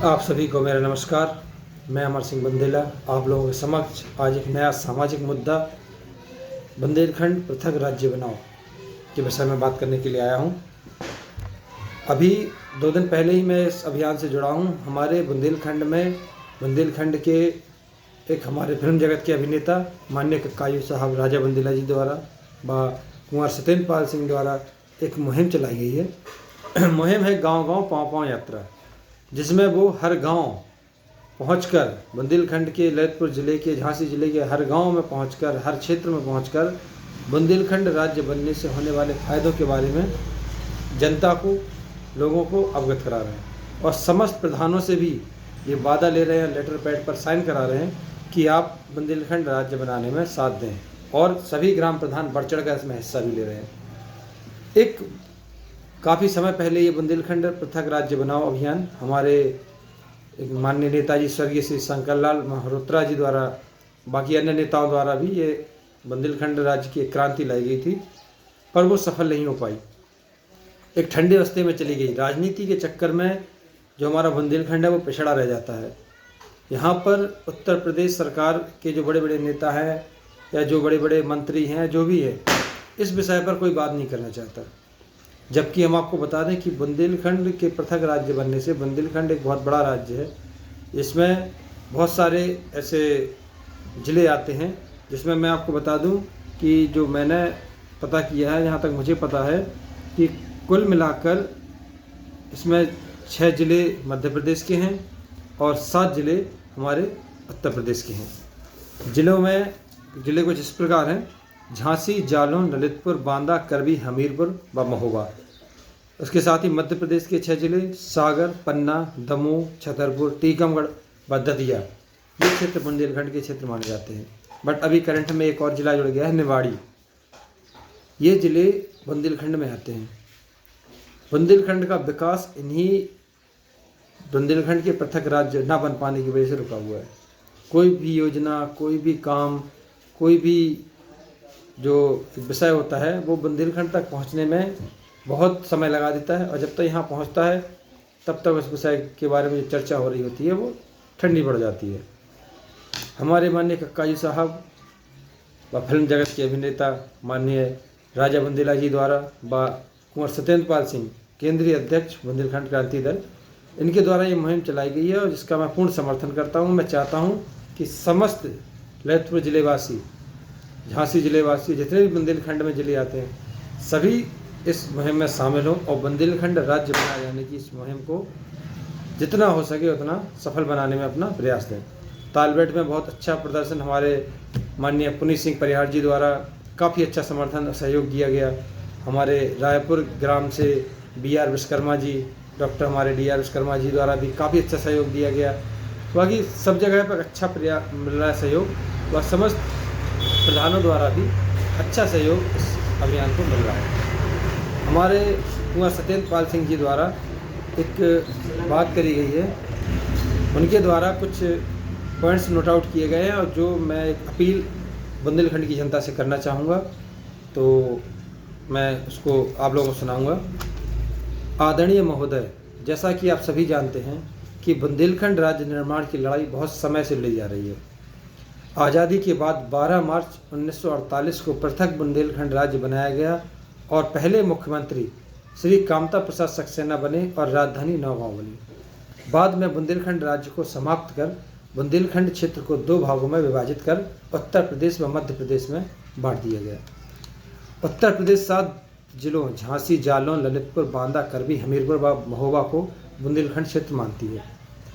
आप सभी को मेरा नमस्कार। मैं अमर सिंह बंदेला आप लोगों के समक्ष आज एक नया सामाजिक मुद्दा बुंदेलखंड पृथक राज्य बनाओ के विषय में बात करने के लिए आया हूं। अभी 2 दिन पहले ही मैं इस अभियान से जुड़ा हूं। हमारे बुंदेलखंड के एक हमारे फिल्म जगत के अभिनेता माननीय कक्कायु साहब राजा बंदेला जी द्वारा व कुंवर सत्येंद्र पाल सिंह द्वारा एक मुहिम चलाई गई है। मुहिम है गांव-गांव पाँव-पाँव यात्रा, जिसमें वो हर गांव पहुंचकर बुंदेलखंड के ललितपुर ज़िले के झांसी ज़िले के हर गांव में पहुंचकर हर क्षेत्र में पहुंचकर बुंदेलखंड राज्य बनने से होने वाले फ़ायदों के बारे में जनता को लोगों को अवगत करा रहे हैं और समस्त प्रधानों से भी ये वादा ले रहे हैं, लेटर पैड पर साइन करा रहे हैं कि आप बुंदेलखंड राज्य बनाने में साथ दें और सभी ग्राम प्रधान बढ़ चढ़ कर इसमें हिस्सा भी ले रहे हैं। एक काफ़ी समय पहले ये बुंदेलखंड पृथक राज्य बनाओ अभियान हमारे एक माननीय नेताजी स्वर्गीय श्री शंकरलाल मल्होत्रा जी द्वारा बाकी अन्य नेताओं द्वारा भी ये बुंदेलखंड राज्य की एक क्रांति लाई गई थी, पर वो सफल नहीं हो पाई। एक ठंडे रास्ते में चली गई। राजनीति के चक्कर में जो हमारा बुंदेलखंड है वो पिछड़ा रह जाता है। यहाँ पर उत्तर प्रदेश सरकार के जो बड़े बड़े नेता हैं या जो बड़े बड़े मंत्री हैं, जो भी है, इस विषय पर कोई बात नहीं करना चाहता। जबकि हम आपको बता दें कि बुंदेलखंड के पृथक राज्य बनने से बुंदेलखंड एक बहुत बड़ा राज्य है। इसमें बहुत सारे ऐसे ज़िले आते हैं, जिसमें मैं आपको बता दूं कि जो मैंने पता किया है, जहाँ तक मुझे पता है कि कुल मिलाकर इसमें 6 ज़िले मध्य प्रदेश के हैं और 7 ज़िले हमारे उत्तर प्रदेश के हैं। ज़िले कुछ इस प्रकार हैं: झांसी, जालौन, ललितपुर, बांदा, करबी, हमीरपुर व महोबा। उसके साथ ही मध्य प्रदेश के 6 जिले सागर, पन्ना, दमोह, छतरपुर, टीकमगढ़ व दतिया, ये क्षेत्र बुंदेलखंड के क्षेत्र माने जाते हैं। बट अभी करंट में एक और ज़िला जुड़ गया है, निवाड़ी। ये ज़िले बुंदेलखंड में आते हैं। बुंदेलखंड का विकास इन्हीं बुंदेलखंड के पृथक राज्य न बन पाने की वजह से रुका हुआ है। कोई भी योजना, कोई भी काम, कोई भी जो विषय होता है वो बुंदेलखंड तक पहुंचने में बहुत समय लगा देता है और जब तक यहाँ पहुंचता है तब तक उस विषय के बारे में जो चर्चा हो रही होती है वो ठंडी पड़ जाती है। हमारे माननीय कक्कायु साहब व फिल्म जगत के अभिनेता माननीय राजा बंदेला जी द्वारा व कुंवर सत्येंद्र पाल सिंह केंद्रीय अध्यक्ष बुंदेलखंड क्रांति दल, इनके द्वारा ये मुहिम चलाई गई है और जिसका मैं पूर्ण समर्थन करता हूँ। मैं चाहता हूँ कि समस्त ललितपुर ज़िलेवासी, झांसी ज़िलेवासी, जितने भी बुंदेलखंड में ज़िले आते हैं, सभी इस मुहिम में शामिल हों और बुंदेलखंड राज्य बनाए जाने की इस मुहिम को जितना हो सके उतना सफल बनाने में अपना प्रयास दें। तालबेट में बहुत अच्छा प्रदर्शन हमारे माननीय पुनीत सिंह परिहार जी द्वारा काफ़ी अच्छा समर्थन और सहयोग दिया गया। हमारे रायपुर ग्राम से BR विश्वकर्मा जी, डॉक्टर हमारे DR विश्वकर्मा जी द्वारा भी काफ़ी अच्छा सहयोग दिया गया। बाकी सब जगह पर अच्छा मिल रहा है सहयोग व समस्त प्रधानों द्वारा भी अच्छा सहयोग इस अभियान को मिल रहा है। हमारे कुंवर सत्येंद्र पाल सिंह जी द्वारा एक बात करी गई है, उनके द्वारा कुछ पॉइंट्स नोट आउट किए गए हैं और जो मैं एक अपील बुंदेलखंड की जनता से करना चाहूँगा तो मैं उसको आप लोगों को सुनाऊँगा। आदरणीय महोदय, जैसा कि आप सभी जानते हैं कि बुंदेलखंड राज्य निर्माण की लड़ाई बहुत समय से लड़ी जा रही है। आज़ादी के बाद 12 मार्च 1948 को पृथक बुंदेलखंड राज्य बनाया गया और पहले मुख्यमंत्री श्री कामता प्रसाद सक्सेना बने और राजधानी नौगांव बनी। बाद में बुंदेलखंड राज्य को समाप्त कर बुंदेलखंड क्षेत्र को 2 भागों में विभाजित कर उत्तर प्रदेश व मध्य प्रदेश में बांट दिया गया। उत्तर प्रदेश 7 जिलों झांसी, जालौन, ललितपुर, बांदा, करबी, हमीरपुर व महोबा को बुंदेलखंड क्षेत्र मानती है।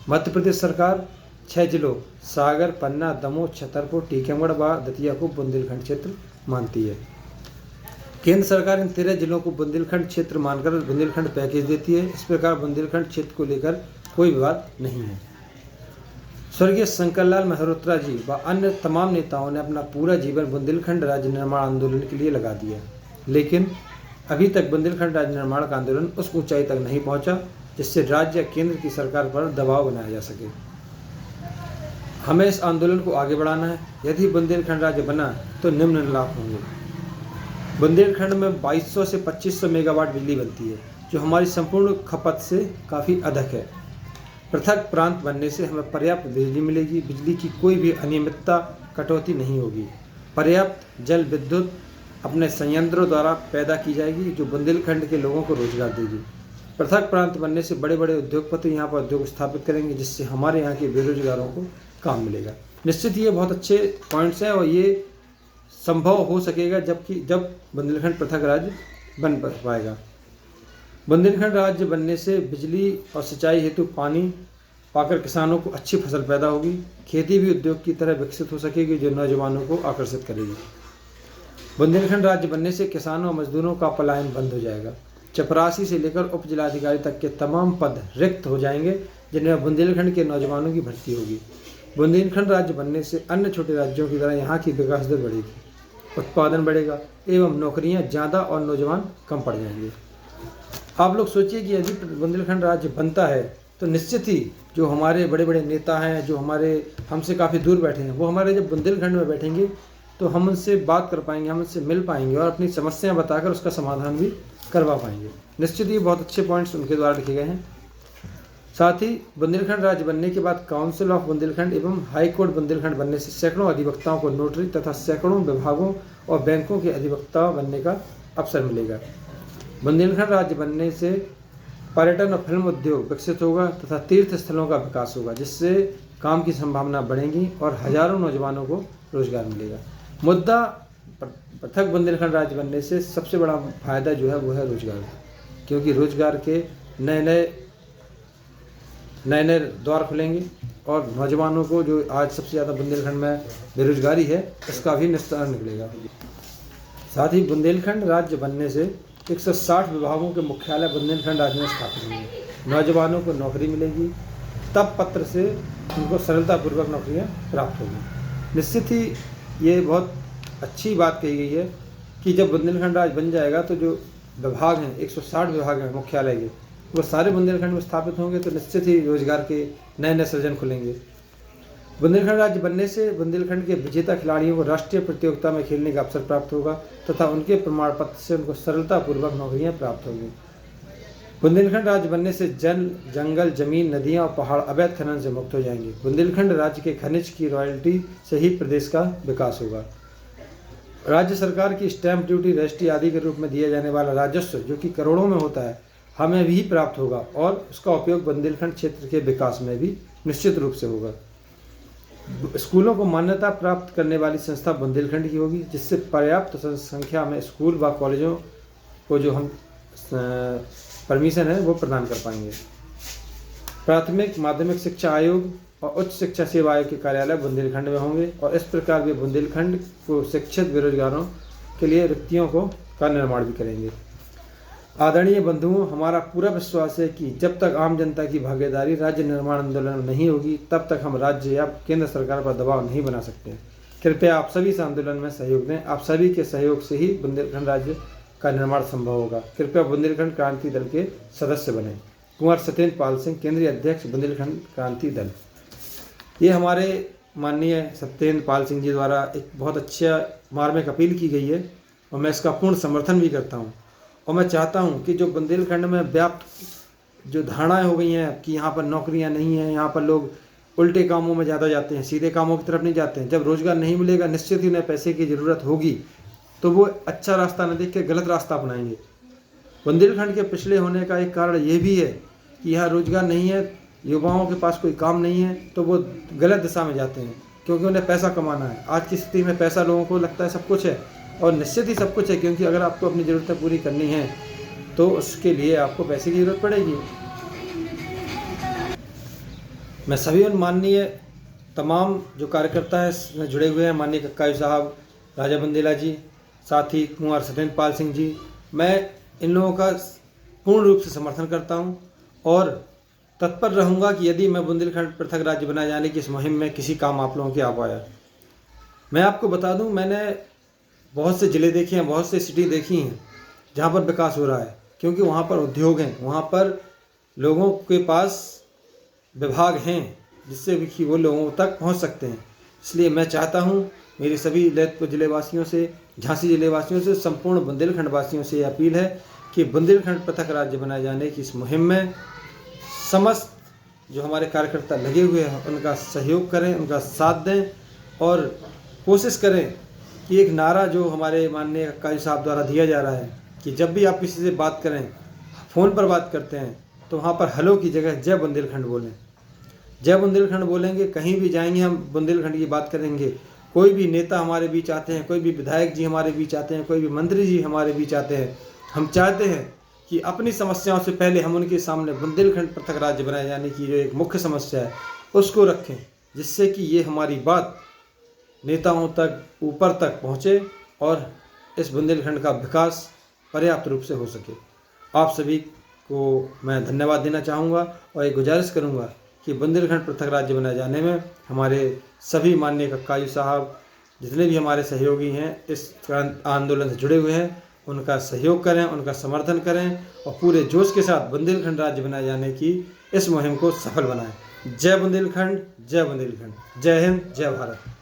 मध्य प्रदेश सरकार 6 जिलों सागर, पन्ना, दमोह, छतरपुर, टीकमगढ़ व दतिया को बुंदेलखंड क्षेत्र मानती है। केंद्र सरकार इन 13 जिलों को बुंदेलखंड क्षेत्र मानकर बुंदेलखंड पैकेज देती है। इस प्रकार बुंदेलखंड क्षेत्र को लेकर कोई विवाद नहीं है। स्वर्गीय शंकरलाल मल्होत्रा जी व अन्य तमाम नेताओं ने अपना पूरा जीवन बुंदेलखंड राज्य निर्माण आंदोलन के लिए लगा दिया, लेकिन अभी तक बुंदेलखंड राज्य निर्माण का आंदोलन उस ऊंचाई तक नहीं पहुंचा जिससे राज्य या केंद्र की सरकार पर दबाव बनाया जा सके। हमें इस आंदोलन को आगे बढ़ाना है। यदि बुंदेलखंड राज्य बना तो निम्न लाभ होंगे। बुंदेलखंड में 2200 से 2500 मेगावाट बिजली बनती है, जो हमारी संपूर्ण खपत से काफ़ी अधिक है। पृथक प्रांत बनने से हमें पर्याप्त बिजली मिलेगी, बिजली की कोई भी अनियमितता कटौती नहीं होगी, पर्याप्त जल विद्युत अपने संयंत्रों द्वारा पैदा की जाएगी जो बुंदेलखंड के लोगों को रोजगार देगी। पृथक प्रांत बनने से बड़े बड़े उद्योगपति यहाँ पर उद्योग स्थापित करेंगे जिससे हमारे यहाँ के बेरोजगारों को काम मिलेगा। निश्चित ये बहुत अच्छे पॉइंट्स हैं और ये संभव हो सकेगा जब बुंदेलखंड पृथक राज्य बन पाएगा। बुंदेलखंड राज्य बनने से बिजली और सिंचाई हेतु पानी पाकर किसानों को अच्छी फसल पैदा होगी, खेती भी उद्योग की तरह विकसित हो सकेगी जो नौजवानों को आकर्षित करेगी। बुंदेलखंड राज्य बनने से किसानों और मजदूरों का पलायन बंद हो जाएगा। चपरासी से लेकर उप जिलाधिकारी तक के तमाम पद रिक्त हो जाएंगे जिनमें बुंदेलखंड के नौजवानों की भर्ती होगी। बुंदेलखंड राज्य बनने से अन्य छोटे राज्यों की तरह यहाँ की विकास दर बढ़ेगी, उत्पादन बढ़ेगा एवं नौकरियाँ ज़्यादा और नौजवान कम पड़ जाएंगे। आप लोग सोचिए कि यदि बुंदेलखंड राज्य बनता है तो निश्चित ही जो हमारे बड़े बड़े नेता हैं, जो हमसे काफ़ी दूर बैठे हैं, वो हमारे जब बुंदेलखंड में बैठेंगे तो हम उनसे बात कर पाएंगे, हम उनसे मिल पाएंगे और अपनी समस्याएं बताकर उसका समाधान भी करवा पाएंगे। निश्चित ही बहुत अच्छे पॉइंट्स उनके द्वारा लिखे गए हैं। साथ ही बुंदेलखंड राज्य बनने के बाद काउंसिल ऑफ बुंदेलखंड एवं हाई कोर्ट बुंदेलखंड बनने से सैकड़ों अधिवक्ताओं को नोटरी तथा सैकड़ों विभागों और बैंकों के अधिवक्ता बनने का अवसर मिलेगा। बुंदेलखंड राज्य बनने से पर्यटन और फिल्म उद्योग विकसित होगा तथा तीर्थ स्थलों का विकास होगा जिससे काम की संभावना बढ़ेगी और हजारों नौजवानों को रोजगार मिलेगा। मुद्दा पृथक बुंदेलखंड राज्य बनने से सबसे बड़ा फायदा जो है वो है रोजगार, क्योंकि रोजगार के नए नए द्वार खुलेंगे और नौजवानों को जो आज सबसे ज़्यादा बुंदेलखंड में बेरोजगारी है इसका भी निस्तारण निकलेगा। साथ ही बुंदेलखंड राज्य बनने से 160 विभागों के मुख्यालय बुंदेलखंड राज्य में स्थापित होंगे, नौजवानों को नौकरी मिलेगी, तब पत्र से उनको सरलतापूर्वक नौकरियां प्राप्त होगी। निश्चित ही ये बहुत अच्छी बात कही गई है कि जब बुंदेलखंड राज्य बन जाएगा तो जो विभाग हैं 160 विभाग हैं मुख्यालय के, वो सारे बुंदेलखंड में स्थापित होंगे तो निश्चित ही रोजगार के नए सृजन खुलेंगे। बुंदेलखंड राज्य बनने से बुंदेलखंड के विजेता खिलाड़ियों को राष्ट्रीय प्रतियोगिता में खेलने का अवसर प्राप्त होगा तथा उनके प्रमाण पत्र से उनको सरलतापूर्वक नौकरियां प्राप्त होंगी। बुंदेलखंड राज्य बनने से जंगल, जमीन, नदियां और पहाड़ अवैध खनन से मुक्त हो जाएंगे। बुंदेलखंड राज्य के खनिज की रॉयल्टी से ही प्रदेश का विकास होगा। राज्य सरकार की स्टैंप ड्यूटी, रजिस्ट्री आदि के रूप में दिया जाने वाला राजस्व जो कि करोड़ों में होता है हमें भी प्राप्त होगा और उसका उपयोग बुंदेलखंड क्षेत्र के विकास में भी निश्चित रूप से होगा। स्कूलों को मान्यता प्राप्त करने वाली संस्था बुंदेलखंड की होगी जिससे पर्याप्त संख्या में स्कूल व कॉलेजों को जो हम परमिशन है वो प्रदान कर पाएंगे। प्राथमिक माध्यमिक शिक्षा आयोग और उच्च शिक्षा सेवा आयोग के कार्यालय बुंदेलखंड में होंगे और इस प्रकार वे बुंदेलखंड को शिक्षित बेरोजगारों के लिए रिक्तियों का निर्माण भी करेंगे। आदरणीय बंधुओं, हमारा पूरा विश्वास है कि जब तक आम जनता की भागीदारी राज्य निर्माण आंदोलन में नहीं होगी तब तक हम राज्य या केंद्र सरकार पर दबाव नहीं बना सकते। कृपया आप सभी इस आंदोलन में सहयोग दें। आप सभी के सहयोग से ही बुंदेलखंड राज्य का निर्माण संभव होगा। कृपया बुंदेलखंड क्रांति दल के सदस्य बने। कुंवर सत्येंद्र पाल सिंह, केंद्रीय अध्यक्ष बुंदेलखंड क्रांति दल। ये हमारे माननीय सत्येंद्र पाल सिंह जी द्वारा एक बहुत अच्छा मार्मिक अपील की गई है और मैं इसका पूर्ण समर्थन भी करता हूँ। और मैं चाहता हूँ कि जो बुंदेलखंड में व्याप्त जो धारणाएं हो गई हैं कि यहाँ पर नौकरियाँ नहीं हैं, यहाँ पर लोग उल्टे कामों में ज़्यादा जाते हैं, सीधे कामों की तरफ नहीं जाते हैं। जब रोजगार नहीं मिलेगा निश्चित ही उन्हें पैसे की ज़रूरत होगी तो वो अच्छा रास्ता न देख के गलत रास्ता अपनाएंगे। बुंदेलखंड के पिछड़े होने का एक कारण ये भी है कि यहाँ रोजगार नहीं है, युवाओं के पास कोई काम नहीं है तो वो गलत दिशा में जाते हैं क्योंकि उन्हें पैसा कमाना है। आज की स्थिति में पैसा लोगों को लगता है सब कुछ है और निश्चित ही सब कुछ है, क्योंकि अगर आपको अपनी ज़रूरतें पूरी करनी है तो उसके लिए आपको पैसे की ज़रूरत पड़ेगी। मैं सभी उन माननीय तमाम जो कार्यकर्ता हैं इसमें जुड़े हुए हैं, माननीय कक्कायू साहब, राजा बुंदेला जी, साथ ही कुंवर सत्येंद्र पाल सिंह जी, मैं इन लोगों का पूर्ण रूप से समर्थन करता हूं और तत्पर रहूंगा कि यदि मैं बुंदेलखंड पृथक राज्य बनाए जाने की इस मुहिम में किसी काम आप लोगों के आ पाया। मैं आपको बता दूं, मैंने बहुत से ज़िले देखे हैं, बहुत से सिटी देखी हैं जहाँ पर विकास हो रहा है, क्योंकि वहाँ पर उद्योग हैं, वहाँ पर लोगों के पास विभाग हैं जिससे कि वो लोगों तक पहुँच सकते हैं। इसलिए मैं चाहता हूँ मेरे सभी ललितपुर ज़िले वासियों से, झांसी ज़िले वासियों से, संपूर्ण बुंदेलखंड वासियों से यह अपील है कि बुंदेलखंड पृथक राज्य बनाए जाने की इस मुहिम में समस्त जो हमारे कार्यकर्ता लगे हुए हैं उनका सहयोग करें, उनका साथ दें और कोशिश करें कि एक नारा जो हमारे माननीय काजी साहब द्वारा दिया जा रहा है कि जब भी आप किसी से बात करें, फ़ोन पर बात करते हैं, तो वहाँ पर हेलो की जगह जय बुंदेलखंड बोलें। जय बुंदेलखंड बोलेंगे, कहीं भी जाएंगे हम बुंदेलखंड की बात करेंगे। कोई भी नेता हमारे बीच आते हैं, कोई भी विधायक जी हमारे बीच आते हैं, कोई भी मंत्री जी हमारे बीच आते हैं, हम चाहते हैं कि अपनी समस्याओं से पहले हम उनके सामने बुंदेलखंड पृथक राज्य बनाए जाने की जो एक मुख्य समस्या है उसको रखें, जिससे कि ये हमारी बात नेताओं तक, ऊपर तक पहुँचे और इस बुंदेलखंड का विकास पर्याप्त रूप से हो सके। आप सभी को मैं धन्यवाद देना चाहूँगा और एक गुजारिश करूँगा कि बुंदेलखंड पृथक राज्य बनाए जाने में हमारे सभी माननीय काजी साहब, जितने भी हमारे सहयोगी हैं इस आंदोलन से जुड़े हुए हैं, उनका सहयोग करें, उनका समर्थन करें और पूरे जोश के साथ बुंदेलखंड राज्य बनाए जाने की इस मुहिम को सफल बनाएं। जय बुंदेलखंड, जय बुंदेलखंड, जय हिंद, जय भारत।